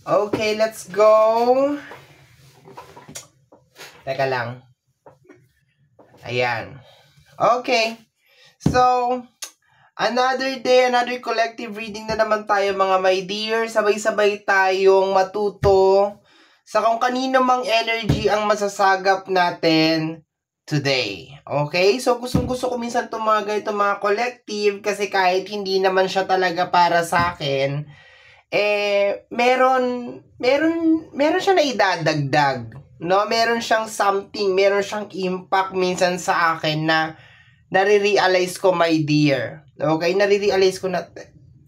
Okay, let's go. Teka lang. Ayan. Okay. So, another day, another collective reading na naman tayo mga my dear. Sabay-sabay tayong matuto sa kung kanino mang energy ang masasagap natin today. Okay? So, gustong-gusto ko minsan itong mga ganito mga collective kasi kahit hindi naman siya talaga para sa akin, meron siya na idadagdag. No? Meron siyang something, meron siyang impact minsan sa akin na nare-realize ko, my dear. Okay? Nare-realize ko na,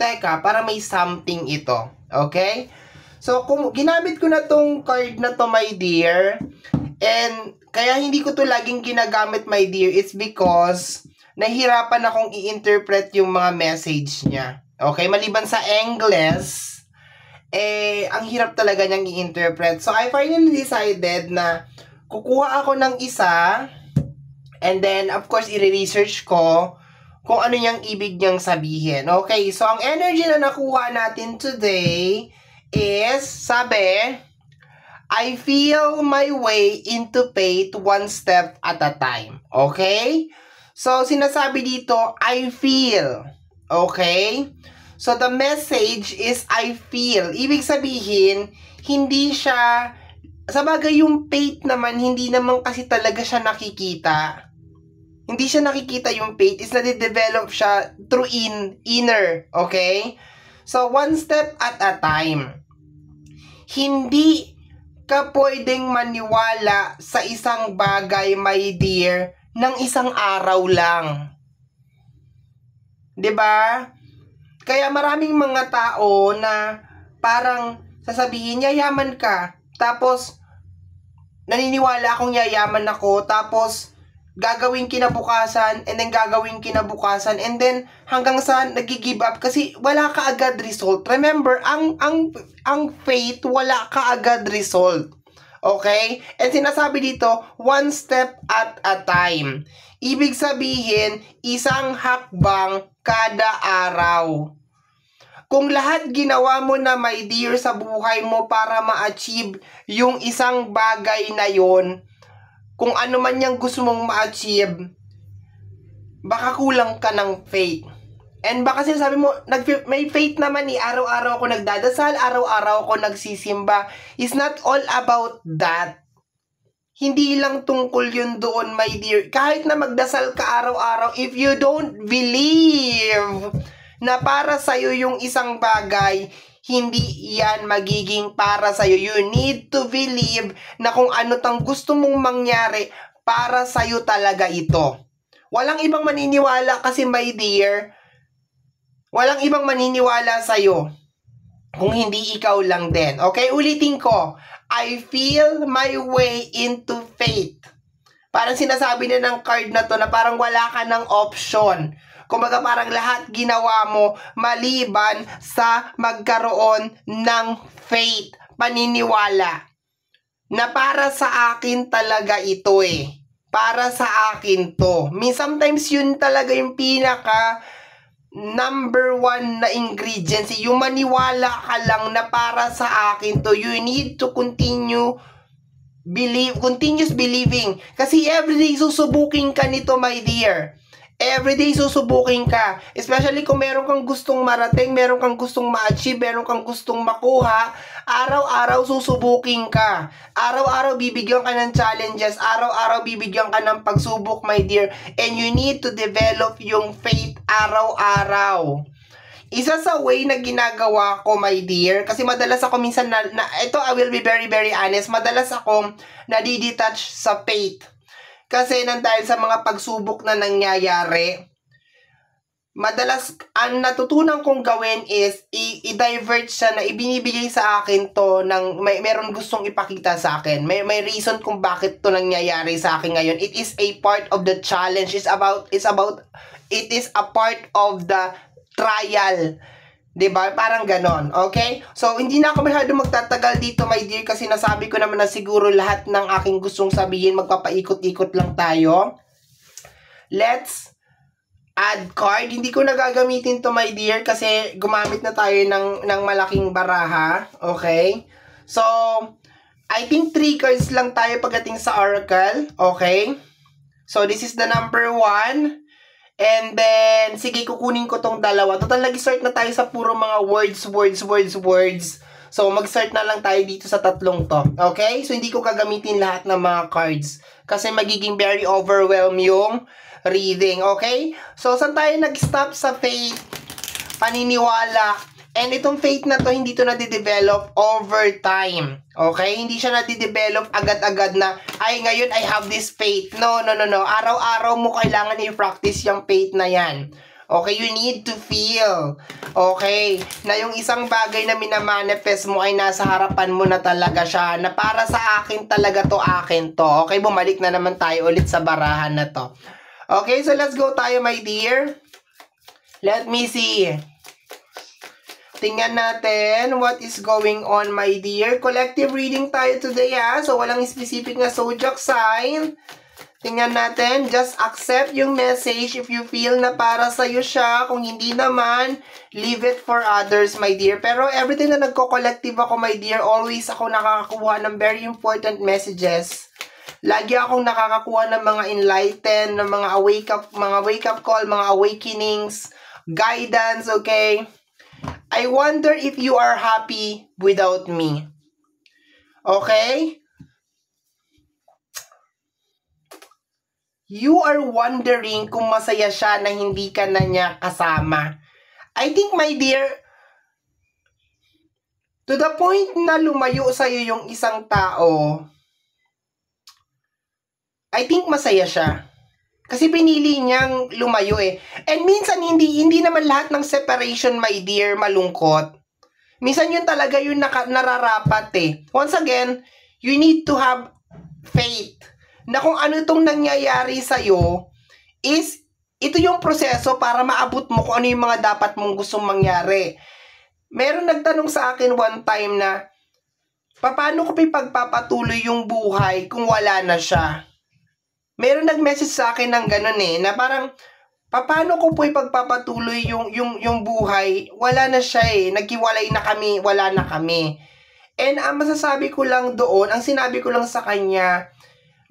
teka, para may something ito. Okay? So, kung ginamit ko na tong card na to, my dear, and kaya hindi ko to laging ginagamit, my dear, it's because nahihirapan akong i-interpret yung mga message niya. Okay? Maliban sa English, ang hirap talaga niyang i-interpret. So, I finally decided na kukuha ako ng isa, and then, of course, i-research ko kung ano niyang ibig niyang sabihin. Okay, so ang energy na nakuha natin today is, sabi, I feel my way into faith one step at a time. Okay? So, sinasabi dito, I feel. Okay? So, the message is I feel. Ibig sabihin, hindi siya, sabagay yung faith naman, hindi naman kasi talaga siya nakikita. Hindi siya nakikita yung faith. Is nade-develop siya through inner. Okay? So, one step at a time. Hindi ka pwedeng maniwala sa isang bagay, my dear, ng isang araw lang. 'Di ba? Kaya maraming mga tao na parang sasabihin, yayaman ka. Tapos, naniniwala akong yayaman ako. Tapos, gagawin kinabukasan. And then, gagawin kinabukasan. And then, hanggang sa nag-give up. Kasi, wala ka agad result. Remember, ang faith, wala ka agad result. Okay? And sinasabi dito, one step at a time. Ibig sabihin, isang hakbang kada araw. Kung lahat ginawa mo na, my dear, sa buhay mo para ma-achieve yung isang bagay na yon, kung ano man yung gusto mong ma-achieve, baka kulang ka ng faith. And baka sinasabi mo, may faith naman araw-araw ako nagdadasal, araw-araw ako nagsisimba. It's not all about that. Hindi lang tungkol yun doon, my dear. Kahit na magdasal ka araw-araw, if you don't believe na para sa'yo yung isang bagay, hindi yan magiging para sa'yo. You need to believe na kung ano tang gusto mong mangyari, para sa'yo talaga ito. Walang ibang maniniwala kasi, my dear. Walang ibang maniniwala sa'yo kung hindi ikaw lang din. Okay? Ulitin ko. I feel my way into faith. Parang sinasabi na ng card na to na parang wala ka ng option. Kumbaga parang lahat ginawa mo maliban sa magkaroon ng faith, paniniwala. Na para sa akin talaga ito eh. Para sa akin to. Sometimes yun talaga yung pinaka number one na ingredient. Yung maniwala ka lang na para sa akin to. You need to continuous believing. Kasi everyday susubukin ka nito, my dear. Everyday susubukin ka. Especially kung meron kang gustong marating, meron kang gustong ma-achieve, meron kang gustong makuha, araw-araw susubukin ka. Araw-araw bibigyan ka ng challenges, araw-araw bibigyan ka ng pagsubok, my dear. And you need to develop yung faith araw-araw. Isa sa way na ginagawa ko, my dear, kasi madalas ako minsan ito, I will be very, very honest, madalas akong nadidetach sa faith. Kasi dahil sa mga pagsubok na nangyayari, madalas ang natutunan kong gawin is i-divert siya na ibinibigay sa akin to ng meron gustong ipakita sa akin. May reason kung bakit to nangyayari sa akin ngayon. It is a part of the challenge. It is a part of the trial. Diba? Parang ganon. Okay? So, hindi na ako masyado magtatagal dito, my dear, kasi nasabi ko naman na siguro lahat ng aking gustong sabihin, magpapaikot-ikot lang tayo. Let's add card. Hindi ko na gagamitin to, my dear, kasi gumamit na tayo ng malaking baraha. Okay? So, I think 3 cards lang tayo pagdating sa Oracle. Okay? So, this is the number 1. And then, sige, kukunin ko tong dalawa. Total, nag-start na tayo sa puro mga words. So, mag-start na lang tayo dito sa tatlong to. Okay? So, hindi ko gagamitin lahat ng mga cards. Kasi magiging very overwhelm yung reading. Okay? So, saan tayo nag-stop? Sa faith, paniniwala. And itong faith na to, hindi to nadidevelop over time. Okay? Hindi siya nadidevelop agad-agad na, ay, ngayon I have this faith. No. Araw-araw mo kailangan i-practice yung faith na yan. Okay? You need to feel. Okay? Na yung isang bagay na minamanifest mo ay nasa harapan mo na talaga siya. Na para sa akin talaga to, akin to. Okay? Bumalik na naman tayo ulit sa barahan na to. Okay? So, let's go tayo, my dear. Let me see. Tingnan natin what is going on, my dear. Collective reading tayo today, ha? So, walang specific na zodiac sign. Tingnan natin. Just accept yung message if you feel na para sa'yo siya. Kung hindi naman, leave it for others, my dear. Pero everything na nagko-collective ako, my dear, always ako nakakakuha ng very important messages. Lagi akong nakakakuha ng mga enlighten, ng mga wake up call, mga awakenings, guidance, okay? I wonder if you are happy without me. Okay? You are wondering kung masaya siya na hindi ka na niya kasama. I think, my dear, to the point na lumayo sa'yo yung isang tao, I think masaya siya. Kasi pinili niyang lumayo eh. And minsan hindi naman lahat ng separation, my dear, malungkot. Minsan yun talaga yung nararapat eh. Once again, you need to have faith na kung ano itong nangyayari sa'yo is ito yung proseso para maabot mo kung ano yung mga dapat mong gustong mangyari. Meron nagtanong sa akin one time na paano ko pagpapatuloy yung buhay kung wala na siya? Meron nag-message sa akin ng ganun eh, na parang, paano ko po ipagpapatuloy yung buhay? Wala na siya eh, naghiwalay na kami, wala na kami. And ang masasabi ko lang doon, ang sinabi ko lang sa kanya,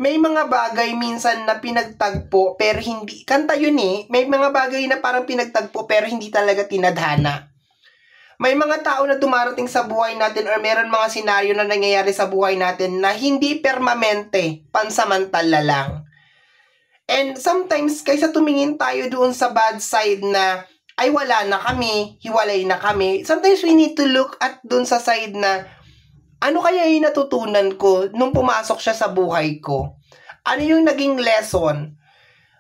may mga bagay minsan na pinagtagpo, pero hindi, kanta yun eh, may mga bagay na parang pinagtagpo, pero hindi talaga tinadhana. May mga tao na dumarating sa buhay natin or meron mga senaryo na nangyayari sa buhay natin na hindi permanente, pansamantala lang. And sometimes, kaysa tumingin tayo doon sa bad side na, ay wala na kami, hiwalay na kami, sometimes we need to look at doon sa side na, ano kaya yung natutunan ko nung pumasok siya sa buhay ko? Ano yung naging lesson?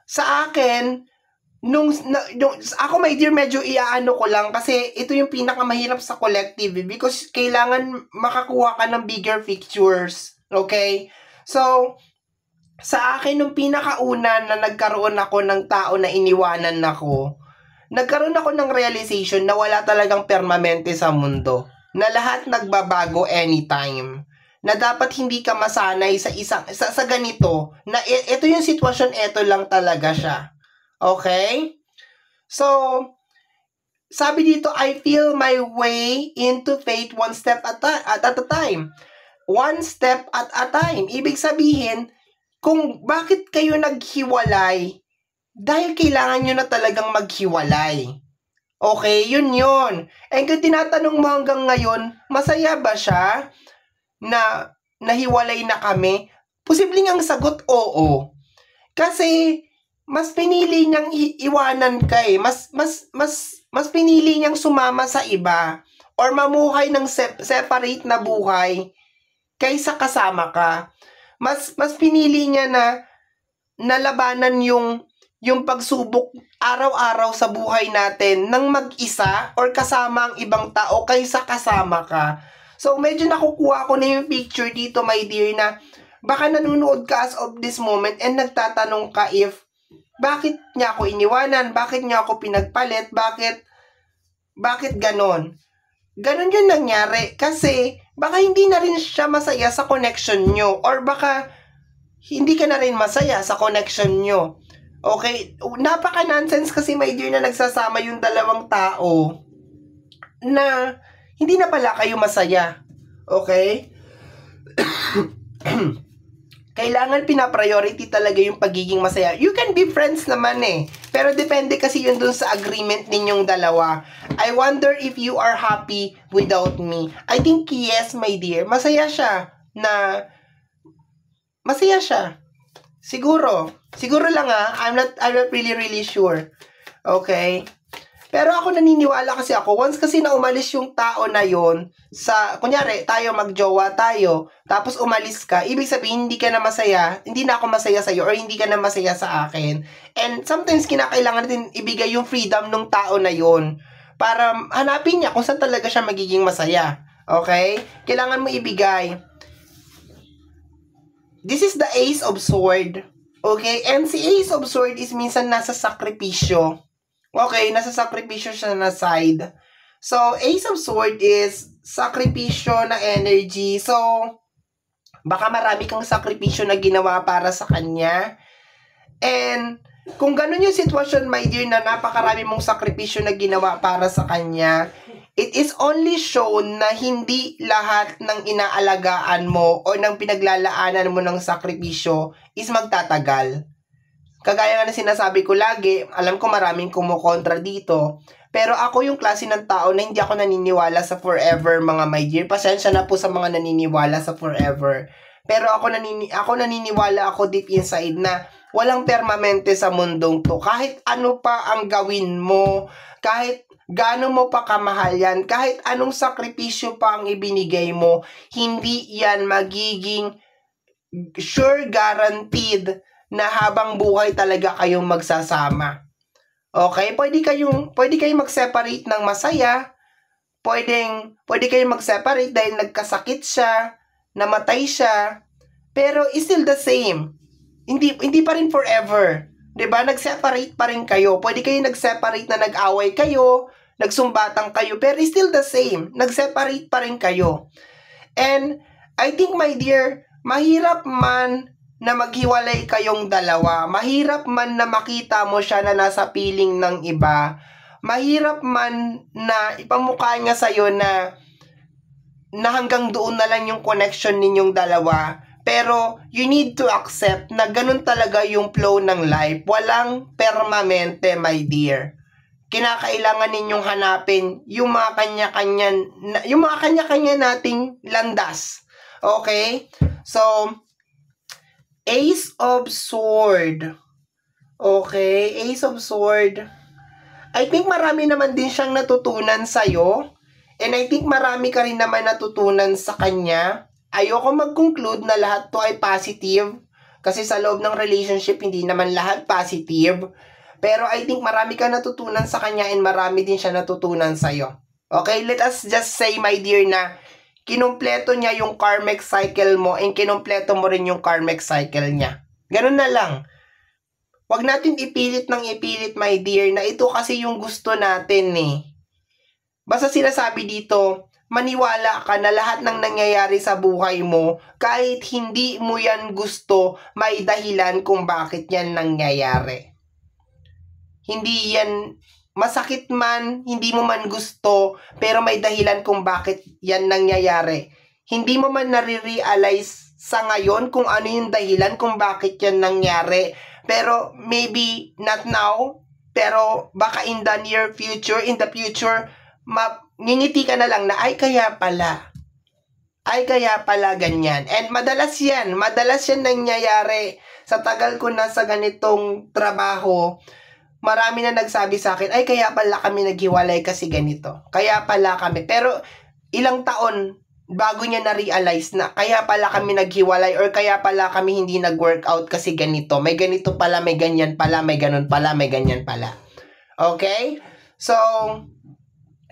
Sa akin, ako, my dear, medyo iaano ko lang kasi ito yung pinakamahirap sa collective because kailangan makakuha ka ng bigger pictures. Okay? So, sa akin, nung pinakauna na nagkaroon ako ng tao na iniwanan ako, nagkaroon ako ng realization na wala talagang permanente sa mundo. Na lahat nagbabago anytime. Na dapat hindi ka masanay sa ganito. Na ito yung sitwasyon, ito lang talaga siya. Okay? So, sabi dito, I feel my way into faith one step at a time. One step at a time. Ibig sabihin, kung bakit kayo naghiwalay, dahil kailangan nyo na talagang maghiwalay. Okay, yun. And kung tinatanong mo hanggang ngayon, masaya ba siya na nahiwalay na kami? Posibleng ang sagot, oo. Kasi, mas pinili niyang iwanan ka eh. Mas pinili niyang sumama sa iba or mamuhay ng separate na buhay kaysa kasama ka. Mas pinili niya na nalabanan yung pagsubok araw-araw sa buhay natin ng mag-isa or kasama ang ibang tao kaysa kasama ka. So, medyo nakukuha ko na yung picture dito, my dear, na baka nanonood ka as of this moment and nagtatanong ka if bakit niya ako iniwanan, bakit niya ako pinagpalit, bakit ganon. Ganon yung nangyari kasi baka hindi na rin siya masaya sa connection nyo or baka hindi ka na rin masaya sa connection nyo. Okay? Napaka-nonsense kasi, my dear, na nagsasama yung dalawang tao na hindi na pala kayo masaya. Okay? Kailangan pina-priority talaga yung pagiging masaya. You can be friends naman eh. Pero depende kasi yun dun sa agreement ninyong dalawa. I wonder if you are happy without me. I think yes, my dear. Masaya siya na... Masaya siya. Siguro. Siguro lang I'm not really sure. Okay? Pero ako naniniwala kasi ako, once kasi na umalis yung tao na yon sa, kunyari, tayo magjowa tayo, tapos umalis ka, ibig sabihin hindi ka na masaya, hindi na ako masaya sa'yo, or hindi ka na masaya sa akin. And sometimes kinakailangan natin ibigay yung freedom ng tao na yon para hanapin niya kung saan talaga siya magiging masaya. Okay? Kailangan mo ibigay. This is the Ace of Sword. Okay? And si Ace of Sword is minsan nasa sakripisyo. Okay, nasa sakripisyo siya na side. So, Ace of Sword is sakripisyo na energy. So, baka marami kang sakripisyo na ginawa para sa kanya. And, kung ganun yung sitwasyon, my dear, na napakarami mong sakripisyo na ginawa para sa kanya, it is only shown na hindi lahat ng inaalagaan mo o ng pinaglalaanan mo ng sakripisyo is magtatagal. Kagaya nga na sinasabi ko lagi, alam ko maraming kumukontra dito, pero ako yung klase ng tao na hindi ako naniniwala sa forever, mga my dear. Pasensya na po sa mga naniniwala sa forever. Pero ako naniniwala ako deep inside na walang permanente sa mundong to. Kahit ano pa ang gawin mo, kahit gaano mo pa kamahal yan, kahit anong sakripisyo pa ang ibinigay mo, hindi yan magiging sure guaranteed na habang buhay talaga kayong magsasama. Okay? Pwede kayong mag-separate ng masaya. Pwede kayong mag-separate dahil nagkasakit siya, namatay siya, pero it's still the same. Hindi pa rin forever. 'Di ba? Nag-separate pa rin kayo. Pwede kayong nag-separate na nag-away kayo, nagsumbatang kayo, pero it's still the same. Nag-separate pa rin kayo. And I think, my dear, mahirap man na maghiwalay kayong dalawa, mahirap man na makita mo siya na nasa piling ng iba, mahirap man na ipamukha niya sa'yo na hanggang doon na lang yung connection ninyong dalawa, pero you need to accept na ganun talaga yung flow ng life. Walang permanente, my dear. Kinakailangan ninyong hanapin yung mga kanya-kanya nating landas. Okay? So, Ace of Sword. Okay, Ace of Sword. I think marami naman din siyang natutunan sa'yo. And I think marami ka rin naman natutunan sa kanya. Ayoko mag-conclude na lahat to ay positive. Kasi sa loob ng relationship, hindi naman lahat positive. Pero I think marami ka natutunan sa kanya and marami din siya natutunan sa'yo. Okay, let us just say, my dear, na kinumpleto niya yung karmic cycle mo and kinumpleto mo rin yung karmic cycle niya. Ganun na lang. Huwag natin ipilit, my dear, na ito kasi yung gusto natin eh. Basta sinasabi dito, maniwala ka na lahat ng nangyayari sa buhay mo, kahit hindi mo yan gusto, may dahilan kung bakit yan nangyayari. Hindi yan masakit man, hindi mo man gusto, pero may dahilan kung bakit yan nangyayari. Hindi mo man nare-realize sa ngayon kung ano yung dahilan kung bakit yan nangyari. Pero maybe not now, pero baka in the near future, in the future, ngingiti ka na lang na, ay kaya pala ganyan. And madalas yan nangyayari. Sa tagal ko na sa ganitong trabaho, marami na nagsabi sa akin, ay kaya pala kami naghiwalay kasi ganito. Kaya pala kami. Pero ilang taon bago niya na-realize na kaya pala kami naghiwalay or kaya pala kami hindi nag-workout kasi ganito. May ganito pala, may ganyan pala, may ganun pala, may ganyan pala. Okay? So,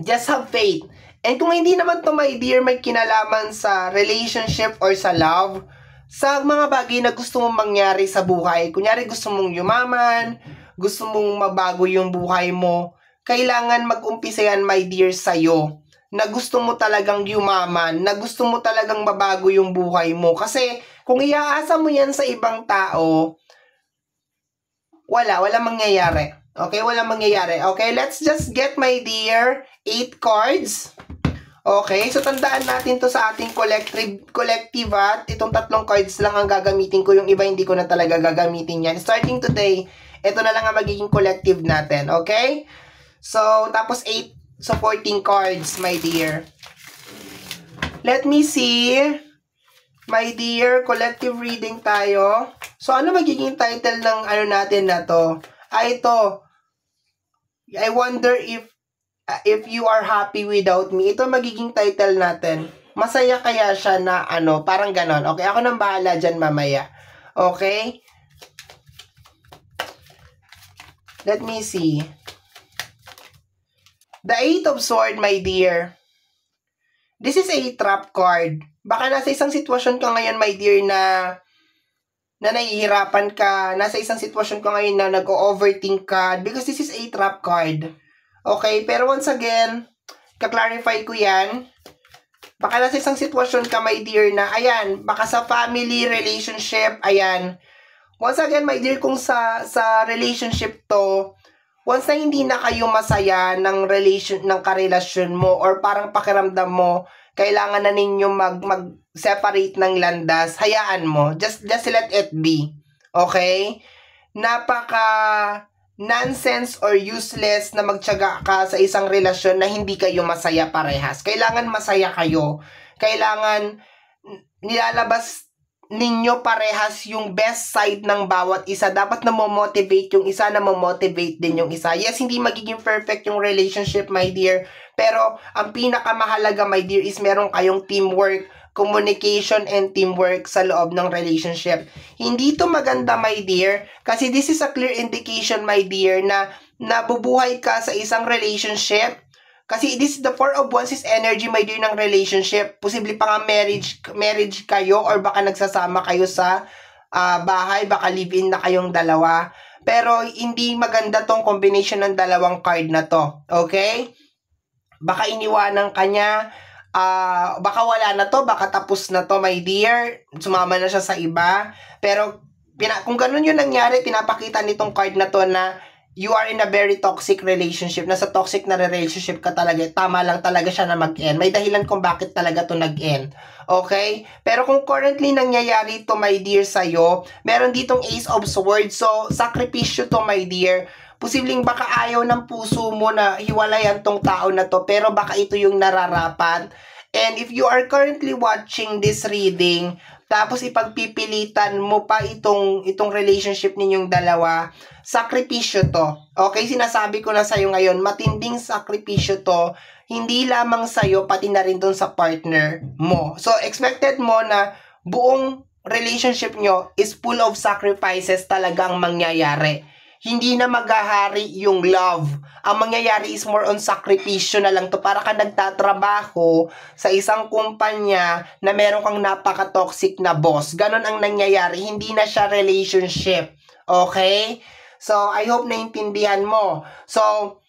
just have faith. And kung hindi naman to, my dear, may kinalaman sa relationship or sa love, sa mga bagay na gusto mong mangyari sa buhay, kunyari gusto mong yumaman, gusto mong mabago yung buhay mo, kailangan mag-umpisa yan, my dear, sa'yo. Na gusto mo talagang yumaman, na gusto mo talagang mabago yung buhay mo. Kasi kung iaasa mo yan sa ibang tao, walang mangyayari. Okay, walang mangyayari. Okay, let's just get, my dear, 8 cards. Okay, so tandaan natin to sa ating collective at itong 3 cards lang ang gagamitin ko. Yung iba hindi ko na talaga gagamitin yan. Starting today, ito na lang ang magiging collective natin. Okay? So, tapos 8, so 14 cards, my dear. Let me see. My dear, collective reading tayo. So, ano magiging title ng ano natin na to? Ito. I wonder if you are happy without me. Ito magiging title natin. Masaya kaya siya na ano, parang ganon. Okay, ako nang bahala dyan mamaya. Okay? Let me see. The 8 of Swords, my dear. This is a trap card. Baka nasa isang sitwasyon ka ngayon, my dear, na nahihirapan ka. Nasa isang sitwasyon ka ngayon na nag-overthink ka. Because this is a trap card. Okay? Pero once again, ka-clarify ko yan. Baka nasa isang sitwasyon ka, my dear, na ayan, baka sa family, relationship, ayan. Once again, my dear, kung sa relationship to, once na hindi na kayo masaya ng karelasyon mo or parang pakiramdam mo, kailangan na ninyo mag-separate ng landas, hayaan mo. Just let it be. Okay? Napaka-nonsense or useless na magtiyaga ka sa isang relasyon na hindi kayo masaya parehas. Kailangan masaya kayo. Kailangan nilalabas ninyo parehas yung best side ng bawat isa. Dapat na motivate yung isa, na motivate din yung isa. Yes, hindi magiging perfect yung relationship, my dear. Pero, ang pinakamahalaga, my dear, is meron kayong teamwork, communication, and teamwork sa loob ng relationship. Hindi to maganda, my dear, kasi this is a clear indication, my dear, na nabubuhay ka sa isang relationship. Kasi this is the 4 of Wands is energy, my dear, ng relationship. Posible pa nga marriage kayo or baka nagsasama kayo sa bahay, baka live-in na kayong dalawa. Pero hindi maganda tong combination ng dalawang card na to. Okay? Baka iniwanan ka niya, baka wala na to, baka tapos na to, my dear. Sumama na siya sa iba. Pero kung ganun yung nangyari, pinapakita nitong card na to na you are in a very toxic relationship. Nasa toxic na relationship ka talaga. Tama lang talaga siya na mag-end. May dahilan kung bakit talaga to nag-end. Okay? Pero kung currently nangyayari to, my dear, sa'yo, meron ditong Ace of Swords. So, sakripisyo to, my dear. Posibleng baka ayaw ng puso mo na hiwalayan tong tao na to, pero baka ito yung nararapat. And if you are currently watching this reading, tapos ipagpipilitan mo pa itong relationship ninyong dalawa, sakripisyo to. Okay, sinasabi ko na sa'yo ngayon, matinding sakripisyo to, hindi lamang sa'yo, pati na rin dun sa partner mo. So, expected mo na buong relationship nyo is full of sacrifices talagang mangyayari. Hindi na maghahari yung love. Ang mangyayari is more on sakripisyo na lang to. Para ka nagtatrabaho sa isang kumpanya na meron kang napaka-toxic na boss. Ganon ang nangyayari. Hindi na siya relationship. Okay? So, I hope naintindihan mo. So,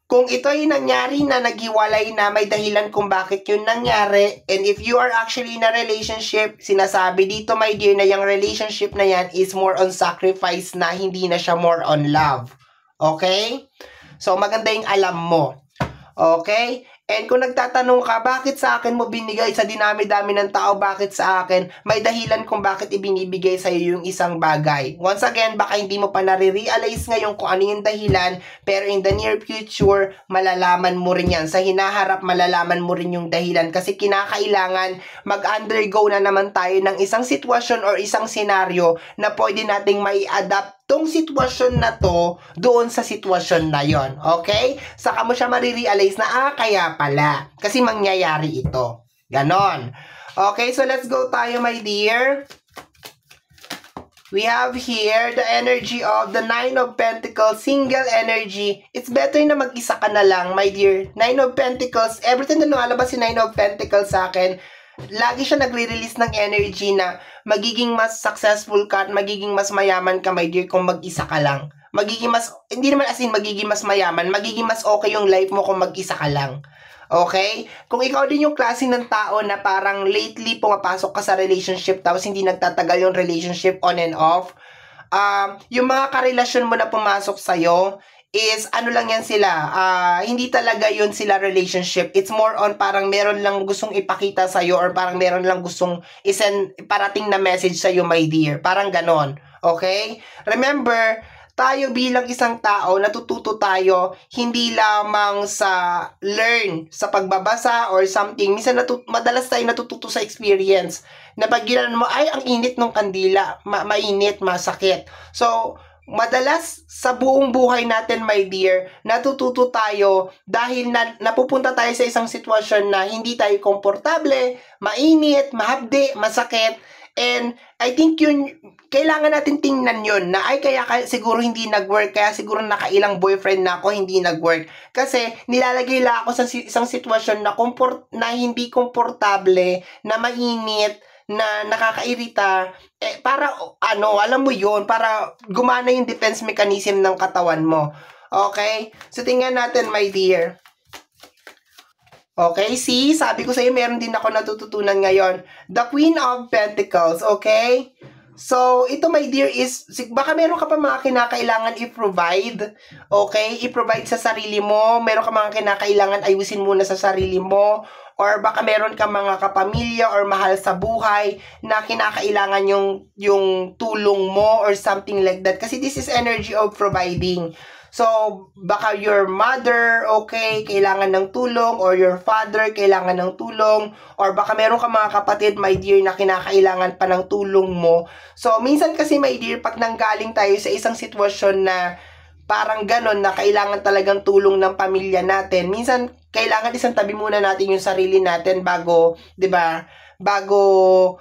kung ito ay nangyari na naghiwalay na, may dahilan kung bakit yun nangyari. And if you are actually in a relationship, sinasabi dito, my dear, na yung relationship na yan is more on sacrifice na, hindi na siya more on love. Okay? So, maganda yung alam mo. Okay? And kung nagtatanong ka, bakit sa akin mo binigay sa dinami-dami ng tao, bakit sa akin? May dahilan kung bakit ibinibigay sa iyo yung isang bagay. Once again, baka hindi mo pa nare-realize ngayon kung ano yung dahilan, pero in the near future, malalaman mo rin yan. Sa hinaharap, malalaman mo rin yung dahilan kasi kinakailangan mag-undergo na naman tayo ng isang sitwasyon or isang senaryo na pwede nating mai-adapt tong sitwasyon na to doon sa sitwasyon na yon. Okay? Saka mo siya marirealize na, kaya pala. Kasi mangyayari ito. Ganon. Okay, so let's go tayo, my dear. We have here the energy of the 9 of Pentacles, single energy. It's better na mag-isa ka na lang, my dear. 9 of Pentacles, every time na lumalabas si 9 of Pentacles sa akin, lagi siya nagre-release ng energy na magiging mas successful ka at magiging mas mayaman ka, my dear, kung mag-isa ka lang. Magiging mas, hindi naman as in magiging mas mayaman, magiging mas okay yung life mo kung mag-isa ka lang. Okay? Kung ikaw din yung klase ng tao na parang lately pumapasok ka sa relationship tapos hindi nagtatagal yung relationship on and off, yung mga karelasyon mo na pumasok sa'yo, is ano lang yan sila, hindi talaga yun sila relationship. It's more on parang meron lang gustong ipakita sa'yo or parang meron lang gustong parating na message sa'yo, my dear. Parang ganon. Okay? Remember, tayo bilang isang tao, natututo tayo hindi lamang sa sa pagbabasa or something. Minsan madalas tayo natututo sa experience. Na pag ginanon mo, ay, ang init ng kandila. Mainit, masakit. So, madalas sa buong buhay natin, my dear, natututo tayo dahil napupunta tayo sa isang sitwasyon na hindi tayo komportable, mainit, mahapdi, masakit. And I think yun, kailangan natin tingnan yun na ay kaya siguro hindi nag-work, kaya siguro nakailang boyfriend na ako, hindi nag-work. Kasi nilalagay lang ako sa isang sitwasyon na hindi komportable, na mainit, na nakakairita, para alam mo yun, para gumana yung defense mechanism ng katawan mo. Okay? So, tingnan natin, my dear. Okay, see? Sabi ko sa'yo, meron din ako natututunan ngayon. The Queen of Pentacles, okay? So, ito, my dear, is, baka meron ka pa mga kinakailangan i-provide, okay? I-provide sa sarili mo, meron ka mga kinakailangan ayusin muna sa sarili mo, or baka meron ka mga kapamilya or mahal sa buhay na kinakailangan yung tulong mo or something like that. Kasi this is energy of providing. So, baka your mother, okay, kailangan ng tulong, or your father, kailangan ng tulong, or baka meron ka mga kapatid, my dear, na kinakailangan pa ng tulong mo. So, minsan kasi, my dear, pag nanggaling tayo sa isang sitwasyon na parang ganon na kailangan talagang tulong ng pamilya natin, minsan kailangan isang tabi muna natin yung sarili natin bago, 'di ba? Bago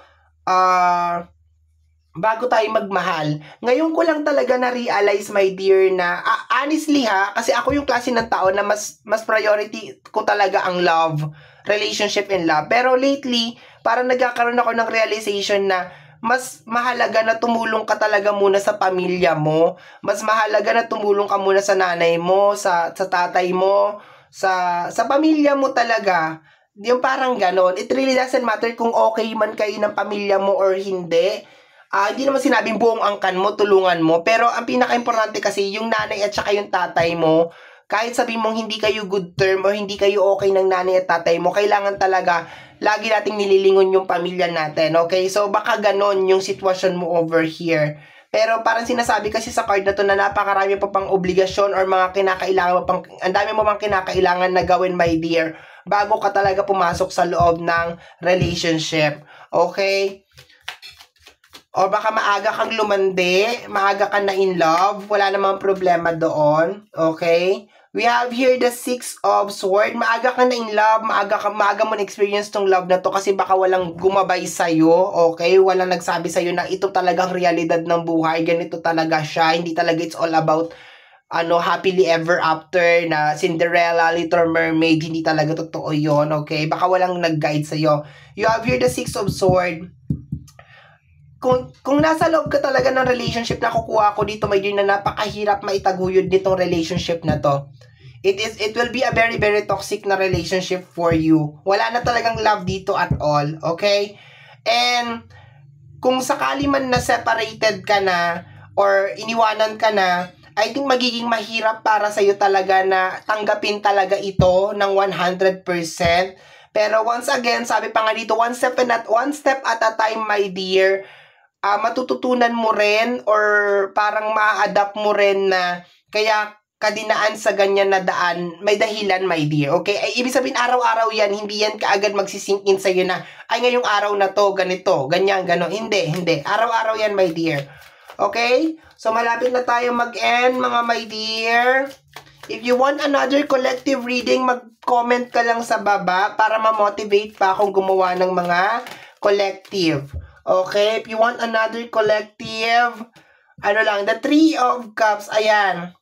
tayo magmahal. Ngayon ko lang talaga na-realize, my dear, na honestly kasi ako yung klase ng tao na mas priority ko talaga ang love, relationship and love. Pero lately, parang nagkakaroon ako ng realization na mas mahalaga na tumulong ka talaga muna sa pamilya mo. Mas mahalaga na tumulong ka muna sa nanay mo, sa tatay mo, sa pamilya mo talaga. Yung parang ganon. It really doesn't matter kung okay man kayo ng pamilya mo or hindi. Hindi naman sinabing buong angkan mo, tulungan mo. Pero ang pinaka-importante kasi, yung nanay at saka yung tatay mo, kahit sabihin mong hindi kayo good term o hindi kayo okay ng nanay at tatay mo, kailangan talaga lagi nating nililingon yung pamilya natin, okay? So, baka ganon yung sitwasyon mo over here. Pero parang sinasabi kasi sa card na to na napakarami pa pang obligasyon or mga kinakailangan pang, ang dami mo pang kinakailangan na gawin, my dear, bago ka talaga pumasok sa loob ng relationship, okay? O baka maaga kang lumande, maaga ka na in love, wala namang problema doon, okay? We have here the 6 of Swords. Maaga ka na in love, maaga mo na-experience tong love na to kasi baka walang gumabay sa'yo, okay? Walang nagsabi sa'yo na ito talagang realidad ng buhay, ganito talaga siya, hindi talaga it's all about happily ever after na Cinderella, Little Mermaid, hindi talaga totoo yon, okay? Baka walang nag-guide sa'yo. You have here the 6 of Swords. Kung nasa loob ka talaga ng relationship na kukuha ko dito, may din na napakahirap maitaguyod nitong relationship na to. It will be a very, very toxic na relationship for you. Wala na talagang love dito at all, okay? And kung sakali man na separated ka na or iniwanan ka na, I think magiging mahirap para sa'yo talaga na tanggapin talaga ito ng 100%. Pero once again, sabi pa nga dito, one step at a time, my dear, matututunan mo rin or parang ma-adapt mo rin na kaya kadinaan sa ganyan na daan, may dahilan, my dear, okay? Ay, ibig sabihin, araw-araw yan, hindi yan kaagad magsisink in sa'yo na, ay, ngayong araw na to, ganito, ganyan, gano'n. Hindi. Araw-araw yan, my dear. Okay? So, malapit na tayo mag-end, mga my dear. If you want another collective reading, mag-comment ka lang sa baba para ma-motivate pa akong gumawa ng mga collective. Okay? If you want another collective, the 3 of Cups, ayan.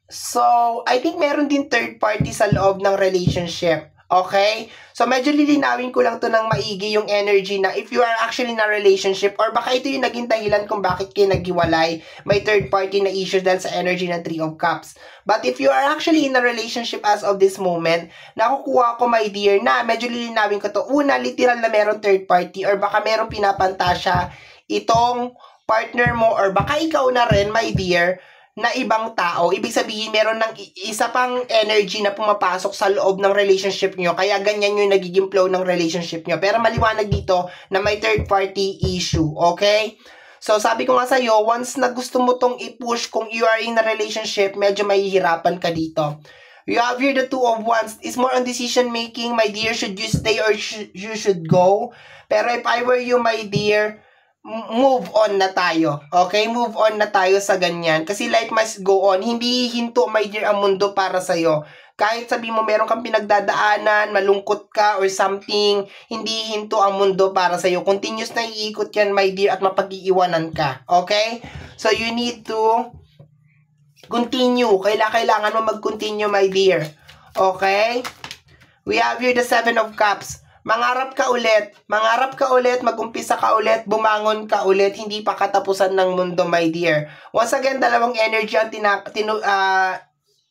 So, I think meron din third party sa loob ng relationship. Okay? So, medyo lilinawin ko lang to ng maigi yung energy na if you are actually in a relationship or baka ito yung naging dahilan kung bakit kayo naghiwalay, may third party na issue dahil sa energy ng 3 of Cups. But if you are actually in a relationship as of this moment, nakukuha ko, my dear, na medyo lilinawin ko to. Una, literal na meron third party or baka meron pinapantasya itong partner mo or baka ikaw na rin, my dear, na ibang tao. Ibig sabihin, meron ng isa pang energy na pumapasok sa loob ng relationship nyo. Kaya ganyan yung nagiging flow ng relationship nyo. Pero maliwanag dito na may third party issue. Okay? So, sabi ko nga sa'yo, once na gusto mo tong i-push, kung you are in a relationship, medyo mahihirapan ka dito. You have here the Two of Wands. It's more on decision making. My dear, should you stay or you should go? Pero if I were you, my dear, move on na tayo. Okay? Move on na tayo sa ganyan. Kasi life must go on. Hindi hinto, my dear, ang mundo para sa'yo. Kahit sabi mo meron kang pinagdadaanan, malungkot ka or something, hindi hinto ang mundo para sa'yo. Continuous na iikot yan, my dear, at mapag-iiwanan ka. Okay? So, you need to continue. Kailangan mo mag-continue, my dear. Okay? We have here the Seven of Cups. Mangarap ka ulit, mag-umpisa ka ulit, bumangon ka ulit, hindi pa katapusan ng mundo, my dear. Once again, dalawang energy ang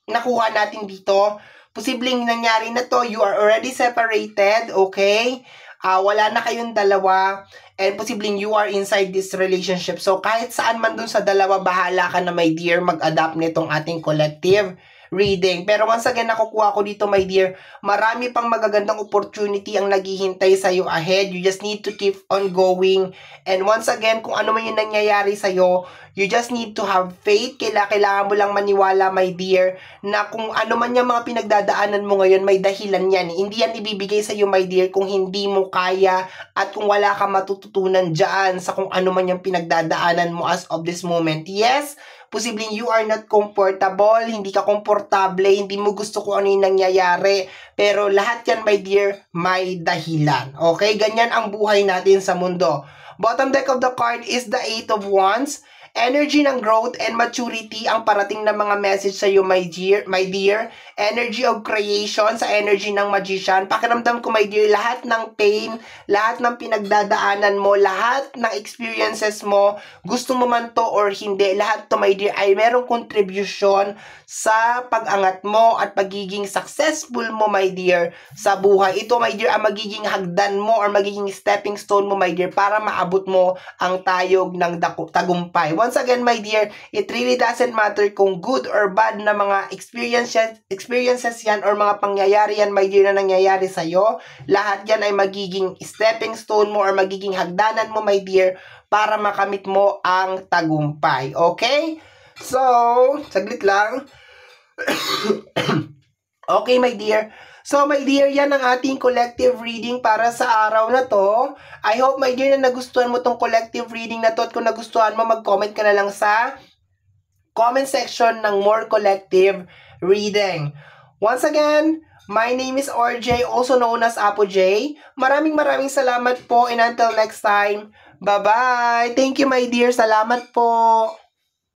nakuha natin dito. Posibleng nangyari na to, you are already separated, okay? Wala na kayong dalawa, and posibleng you are inside this relationship. So, kahit saan man dun sa dalawa, bahala ka na, my dear, mag-adapt nitong ating collective reading. Pero once again, nakukuha ko dito, my dear, marami pang magagandang opportunity ang naghihintay sa'yo ahead. You just need to keep on going. And once again, kung ano man yung nangyayari sa'yo, you just need to have faith. Kailangan mo lang maniwala, my dear, na kung ano man yung mga pinagdadaanan mo ngayon, may dahilan yan. Hindi yan ibibigay sa'yo, my dear, kung hindi mo kaya at kung wala ka matututunan dyan sa kung ano man yung pinagdadaanan mo as of this moment. Yes, posibleng you are not comfortable, hindi ka komportable, hindi mo gusto kung ano yung nangyayari, pero lahat yan, my dear, may dahilan. Okay? Ganyan ang buhay natin sa mundo. Bottom deck of the card is the Eight of Wands. Energy ng growth and maturity ang parating na mga message sa iyo, my dear. Energy of creation sa energy ng magician. Pakiramdam ko, my dear, lahat ng pain, lahat ng pinagdadaanan mo, lahat ng experiences mo, gusto mo man to or hindi, lahat to, my dear, ay merong contribution sa pag-angat mo at pagiging successful mo, my dear, sa buhay. Ito, my dear, ang magiging hagdan mo or magiging stepping stone mo, my dear, para maabot mo ang tayog ng tagumpay. Once again, my dear, it really doesn't matter kung good or bad na mga experiences yan or mga pangyayari yan, my dear, na nangyayari sa'yo. Lahat yan ay magiging stepping stone mo or magiging hagdanan mo, my dear, para makamit mo ang tagumpay. Okay? So, saglit lang. Okay, my dear. So, my dear, yan ang ating collective reading para sa araw na to. I hope, my dear, na nagustuhan mo tong collective reading na to. At kung nagustuhan mo, mag-comment ka na lang sa comment section ng more collective reading. Once again, my name is RJ, also known as Apo J. Maraming salamat po, and until next time, bye-bye. Thank you, my dear. Salamat po.